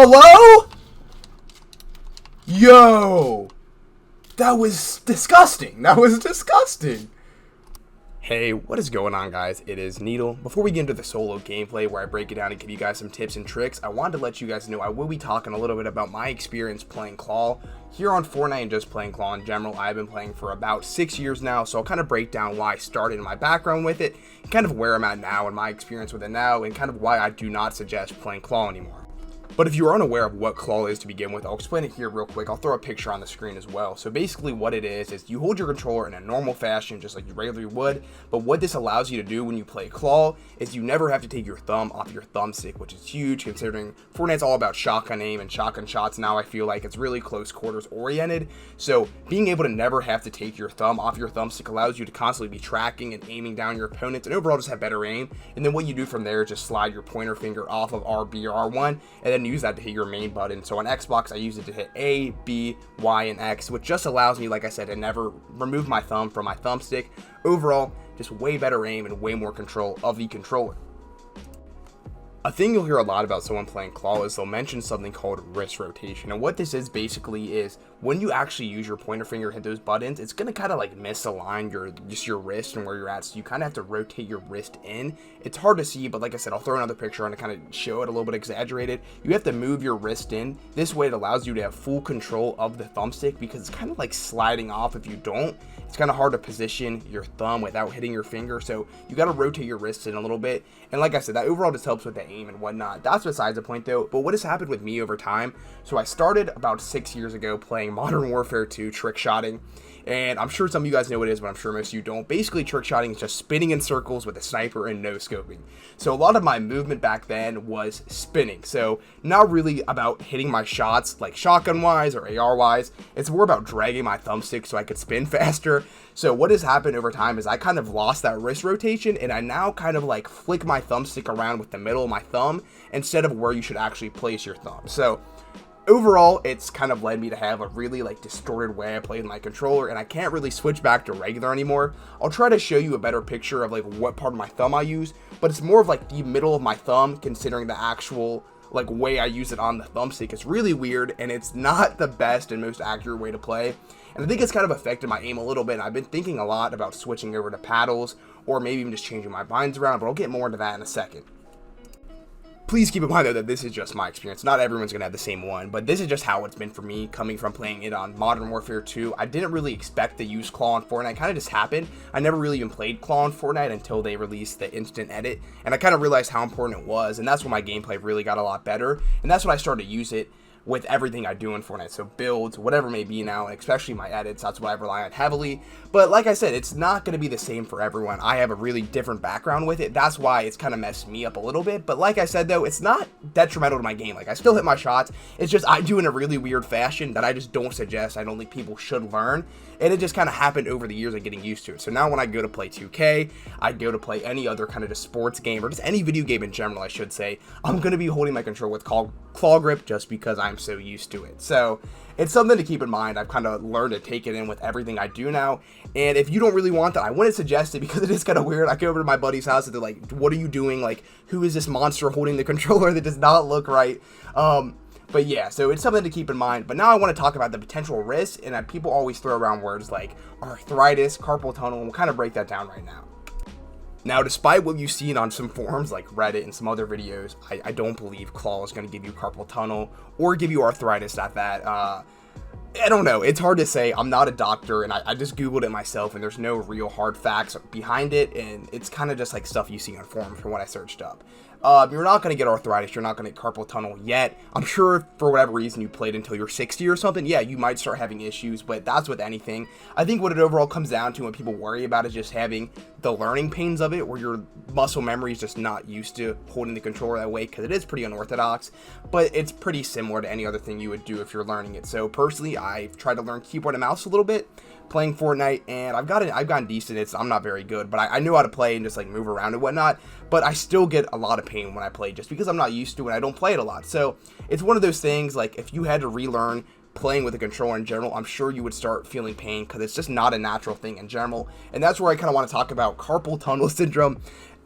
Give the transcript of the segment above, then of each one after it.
Hello? Yo! That was disgusting. That was disgusting. Hey, what is going on, guys? It is Needle. Before we get into the solo gameplay where I break it down and give you guys some tips and tricks, I wanted to let you guys know I will be talking a little bit about my experience playing Claw here on Fortnite and just playing Claw in general. I've been playing for about 6 years now, so I'll kind of break down why I started and my background with it, and kind of where I'm at now and my experience with it now, and kind of why I do not suggest playing Claw anymore. But if you are unaware of what Claw is to begin with, I'll explain it here real quick. I'll throw a picture on the screen as well. So basically what it is you hold your controller in a normal fashion, just like you regularly would. But what this allows you to do when you play Claw is you never have to take your thumb off your thumbstick, which is huge considering Fortnite's all about shotgun aim and shotgun shots. Now I feel like it's really close quarters oriented. So being able to never have to take your thumb off your thumbstick allows you to constantly be tracking and aiming down your opponents and overall just have better aim. And then what you do from there is just slide your pointer finger off of RB or R1 and then use that to hit your main button. So on Xbox I use it to hit A, B, Y, and X, which just allows me, like I said, to never remove my thumb from my thumbstick. Overall, just way better aim and way more control of the controller. A thing you'll hear a lot about someone playing Claw is they'll mention something called wrist rotation, and what this is basically is when you actually use your pointer finger to hit those buttons, it's gonna kind of like misalign your wrist and where you're at, so you kind of have to rotate your wrist in. It's hard to see, but like I said, I'll throw another picture on to kind of show it a little bit exaggerated. You have to move your wrist in. This way it allows you to have full control of the thumbstick because it's kind of like sliding off. If you don't, it's kind of hard to position your thumb without hitting your finger, so you got to rotate your wrist in a little bit. And like I said, that overall just helps with the aim and whatnot. That's besides the point though. But what has happened with me over time, so I started about 6 years ago playing Modern Warfare 2 trick shotting, and I'm sure some of you guys know what it is, but I'm sure most of you don't. Basically, trick shotting is just spinning in circles with a sniper and no scoping. So a lot of my movement back then was spinning, so not really about hitting my shots like shotgun wise or AR wise. It's more about dragging my thumbstick so I could spin faster. So what has happened over time is I kind of lost that wrist rotation, and I now kind of like flick my thumbstick around with the middle of my thumb instead of where you should actually place your thumb. So overall, it's kind of led me to have a really like distorted way I play with my controller, and I can't really switch back to regular anymore. I'll try to show you a better picture of like what part of my thumb I use, but it's more of like the middle of my thumb considering the actual like way I use it on the thumbstick. It's really weird, and it's not the best and most accurate way to play. And I think it's kind of affected my aim a little bit. And I've been thinking a lot about switching over to paddles or maybe even just changing my binds around, but I'll get more into that in a second. Please keep in mind though that this is just my experience. Not everyone's gonna have the same one, but this is just how it's been for me coming from playing it on Modern Warfare 2. I didn't really expect to use Claw on Fortnite. It kind of just happened. I never really even played Claw on Fortnite until they released the instant edit, and I kind of realized how important it was, and that's when my gameplay really got a lot better, and that's when I started to use it with everything I do in Fortnite. So builds, whatever it may be now, and especially my edits, that's what I rely on heavily. But like I said, it's not going to be the same for everyone. I have a really different background with it. That's why it's kind of messed me up a little bit. But like I said though, it's not detrimental to my game. Like I still hit my shots. It's just I do in a really weird fashion that I just don't suggest. I don't think people should learn. And it just kind of happened over the years of getting used to it. So now when I go to play 2K, I go to play any other kind of just sports game or just any video game in general, I should say, I'm going to be holding my controller with claw grip just because I'm so used to it. So it's something to keep in mind. I've kind of learned to take it in with everything I do now. And if you don't really want that, I wouldn't suggest it because it is kind of weird. I go over to my buddy's house and they're like, what are you doing? Like, who is this monster holding the controller? That does not look right. But yeah, so it's something to keep in mind. But now I want to talk about the potential risks, and people always throw around words like arthritis, carpal tunnel, and we'll kind of break that down right now. Now, despite what you've seen on some forums like Reddit and some other videos, I don't believe Claw is going to give you carpal tunnel or give you arthritis at that. I don't know. It's hard to say. I'm not a doctor, and I just Googled it myself, and there's no real hard facts behind it, and it's kind of just like stuff you see on forums from what I searched up. You're not going to get arthritis. You're not going to get carpal tunnel yet. I'm sure if for whatever reason you played until you're 60 or something, yeah, you might start having issues, but that's with anything. I think what it overall comes down to when people worry about is just having the learning pains of it, where your muscle memory is just not used to holding the controller that way, because it is pretty unorthodox, but it's pretty similar to any other thing you would do if you're learning it. So personally, I've tried to learn keyboard and mouse a little bit playing Fortnite, and I've gotten decent. I'm not very good, but I know how to play and just like move around and whatnot, but I still get a lot of pain when I play just because I'm not used to it and I don't play it a lot. So it's one of those things, like if you had to relearn playing with a controller in general, I'm sure you would start feeling pain because it's just not a natural thing in general. And that's where I kind of want to talk about carpal tunnel syndrome.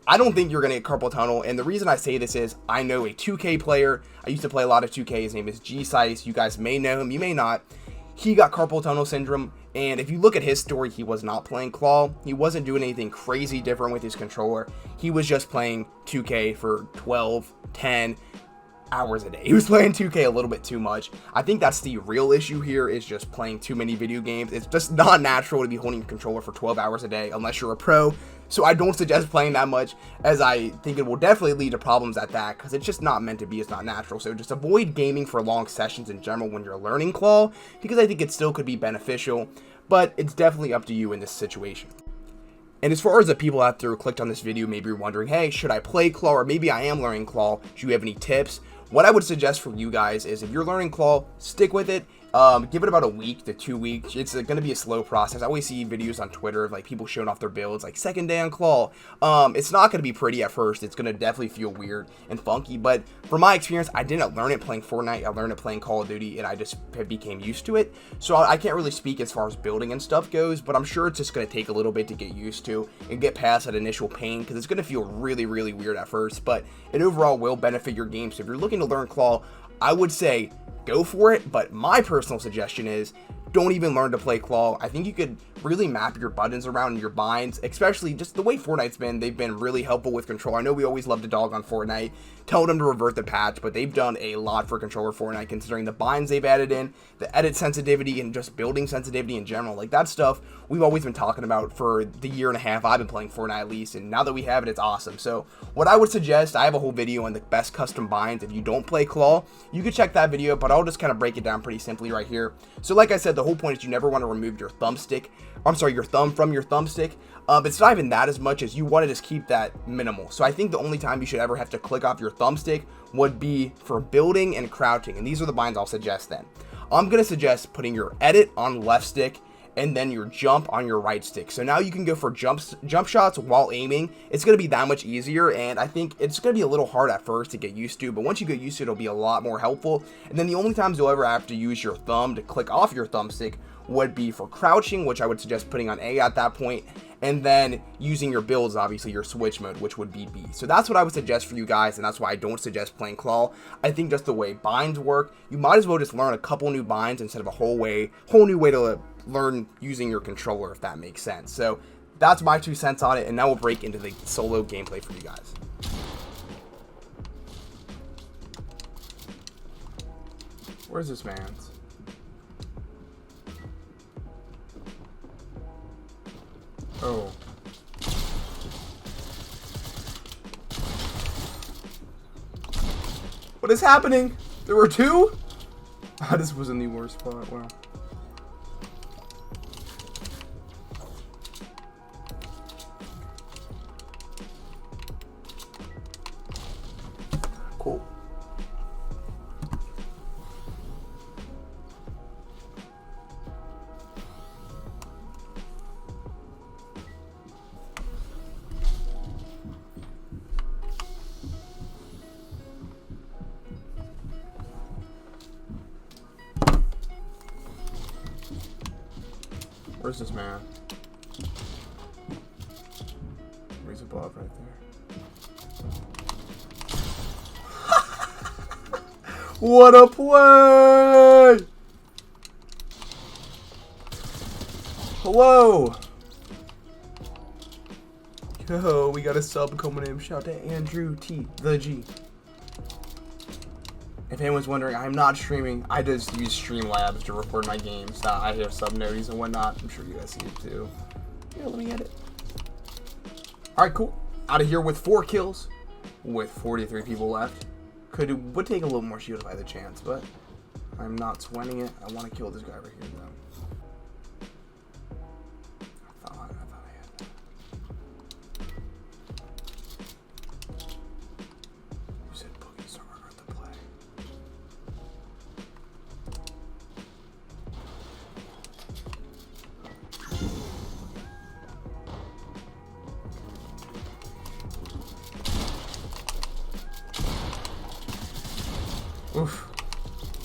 I don't think you're going to get carpal tunnel, and the reason I say this is I know a 2K player. I used to play a lot of 2K. His name is G-Sice. You guys may know him. You may not. He got carpal tunnel syndrome, and if you look at his story, he was not playing claw. He wasn't doing anything crazy different with his controller. He was just playing 2K for 12, 10 hours a day. He was playing 2K a little bit too much. I think that's the real issue here, is just playing too many video games. It's just not natural to be holding your controller for 12 hours a day unless you're a pro. So I don't suggest playing that much, as I think it will definitely lead to problems at that, because it's just not meant to be. It's not natural. So just avoid gaming for long sessions in general when you're learning claw, because I think it still could be beneficial, but it's definitely up to you in this situation. And as far as the people out there who clicked on this video, maybe you're wondering, hey, should I play claw, or maybe I am learning claw, do you have any tips? What I would suggest for you guys is, if you're learning claw, stick with it. Give it about a week to 2 weeks. It's going to be a slow process. I always see videos on Twitter of like people showing off their builds, like second day on claw. It's not going to be pretty at first. It's going to definitely feel weird and funky. But from my experience, I didn't learn it playing Fortnite. I learned it playing Call of Duty, and I just became used to it. So I can't really speak as far as building and stuff goes, but I'm sure it's just going to take a little bit to get used to and get past that initial pain, because it's going to feel really, really weird at first. But it overall will benefit your game. So if you're looking to learn claw, I would say go for it, but my personal suggestion is don't even learn to play claw. I think you could really map your buttons around your binds, especially just the way Fortnite's been. They've been really helpful with control. I know we always love to dog on Fortnite, tell them to revert the patch, but they've done a lot for controller Fortnite, considering the binds they've added in, the edit sensitivity, and just building sensitivity in general. Like, that stuff we've always been talking about for the year and a half I've been playing Fortnite at least, and now that we have it, it's awesome. So what I would suggest, I have a whole video on the best custom binds if you don't play claw. You could check that video, but I'll just kind of break it down pretty simply right here. So like I said, the whole point is you never want to remove your thumbstick, your thumb from your thumbstick. It's not even that as much as you want to just keep that minimal. So I think the only time you should ever have to click off your thumbstick would be for building and crouching, and these are the binds I'll suggest then. I'm going to suggest putting your edit on left stick and then your jump on your right stick. So now you can go for jump shots while aiming. It's going to be that much easier, and I think it's going to be a little hard at first to get used to, but once you get used to it, it'll be a lot more helpful. And then the only times you'll ever have to use your thumb to click off your thumbstick would be for crouching, which I would suggest putting on A at that point, and then using your builds, obviously your switch mode, which would be B. So that's what I would suggest for you guys, and that's why I don't suggest playing claw. I think just the way binds work, you might as well just learn a couple new binds instead of a whole new way to learn using your controller, if that makes sense. So that's my 2 cents on it, and now we'll break into the solo gameplay for you guys. Where's this man's? Oh. What is happening? There were 2? Ah, this was in the worst spot. Wow. Cool. Where's this man? Where's the Bob right there? What a play! Hello! Yo, we got a sub coming in. Shout out to Andrew T, the G. If anyone's wondering, I'm not streaming. I just use Streamlabs to record my games. I have sub noties and whatnot. I'm sure you guys see it too. Yeah, let me get it. Alright, cool. Out of here with 4 kills, with 43 people left. Would take a little more shield if I had the chance, but I'm not sweating it. I want to kill this guy right here, though. I thought I had that. You said Boogie Star at the play. Oof.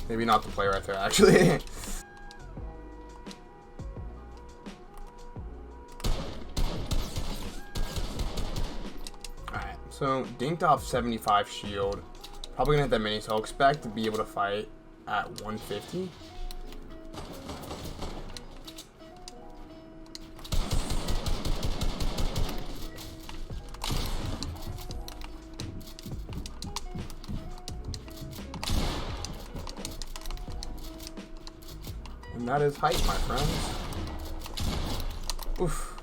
Maybe not the play right there, actually. So, dinked off 75 shield. Probably gonna hit that mini, so I'll expect to be able to fight at 150. And that is height, my friends. Oof.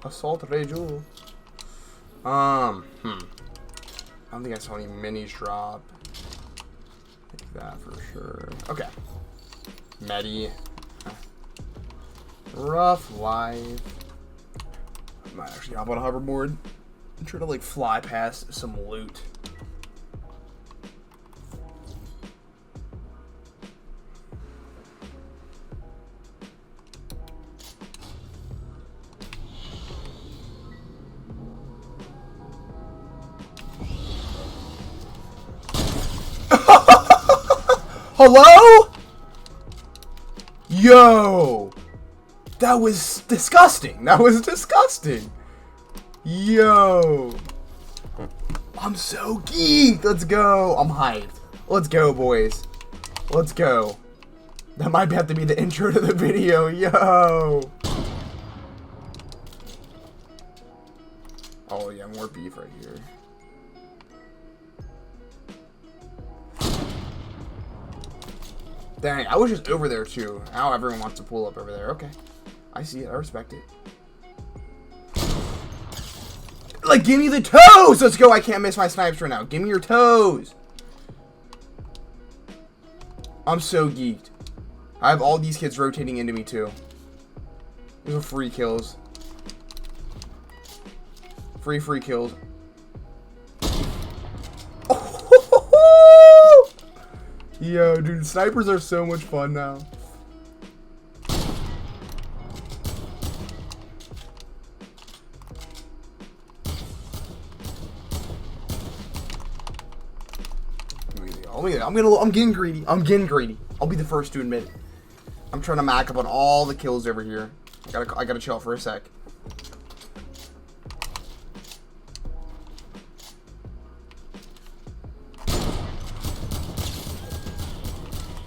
Assault Rejul. I don't think I saw any minis drop. Take that for sure. Okay. Medi. Rough life. I might actually hop on a hoverboard and try to like fly past some loot. Hello? Yo! That was disgusting. That was disgusting. Yo. I'm so geeked. Let's go. I'm hyped. Let's go, boys. Let's go. That might have to be the intro to the video. Yo. Oh, yeah, more beef right here. Dang, I was just over there too. Now everyone wants to pull up over there. Okay. I see it. I respect it. Like, give me the toes! Let's go. I can't miss my snipes right now. Give me your toes. I'm so geeked. I have all these kids rotating into me too. These are free kills. Free kills. Yo, dude, snipers are so much fun now. I'm getting greedy. I'm getting greedy. I'll be the first to admit it. I'm trying to mac up on all the kills over here. I gotta chill for a sec.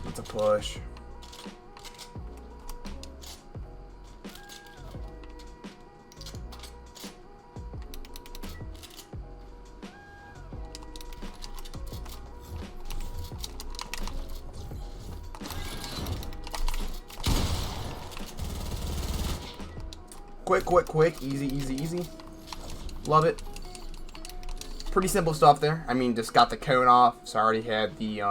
That's a push. Quick. Easy. Love it. Pretty simple stuff there. I mean, just got the cone off. So I already had the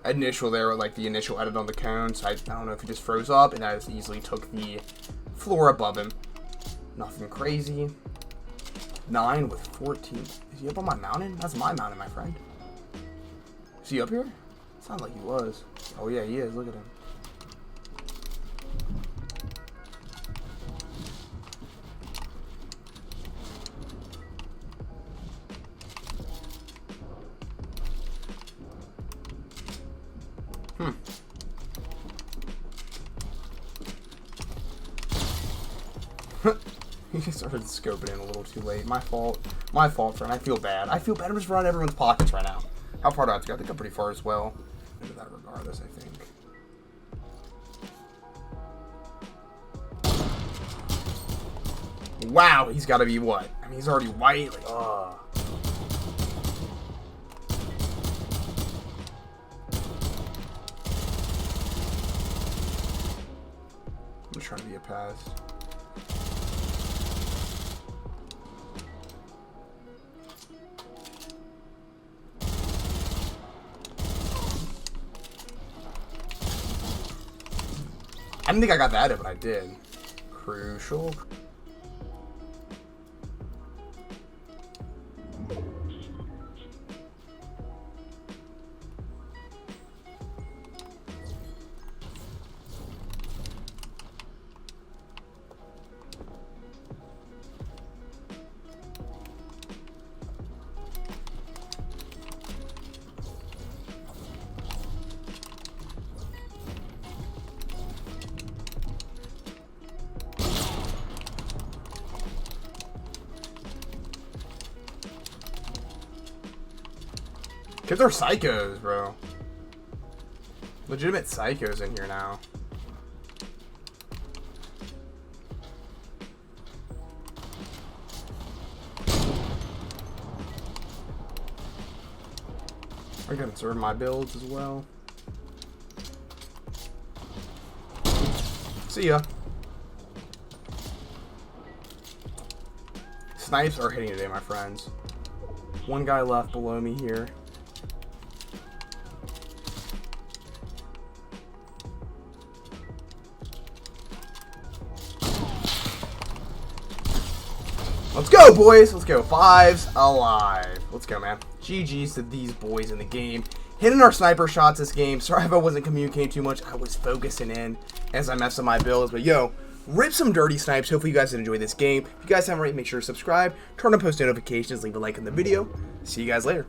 initial there, like the initial edit on the cone. So I don't know if he just froze up, and I just easily took the floor above him. Nothing crazy. 9 with 14. Is he up on my mountain? That's my mountain, my friend. Is he up here? Sounded like he was. Oh yeah, he is. Look at him. He started scoping in a little too late. My fault. My fault, friend. I feel bad. I'm just running everyone's pockets right now. How far do I have to go? I think I'm pretty far as well. Into that regardless, I think. Wow, he's got to be what? I mean, he's already white. Like, ugh. I'm just trying to be a pass. I didn't think I got that in, but I did. Crucial. Kids are psychos, bro. Legitimate psychos in here now. I can conserve my builds as well. See ya. Snipes are hitting today, my friends. One guy left below me here. Let's go, boys. Let's go. Fives alive. Let's go, man. GG's to these boys in the game. Hitting our sniper shots this game. Sorry if I wasn't communicating too much. I was focusing in as I messed up my builds. But, yo, rip some dirty snipes. Hopefully you guys enjoy this game. If you guys haven't already, make sure to subscribe. Turn on post notifications. Leave a like in the video. See you guys later.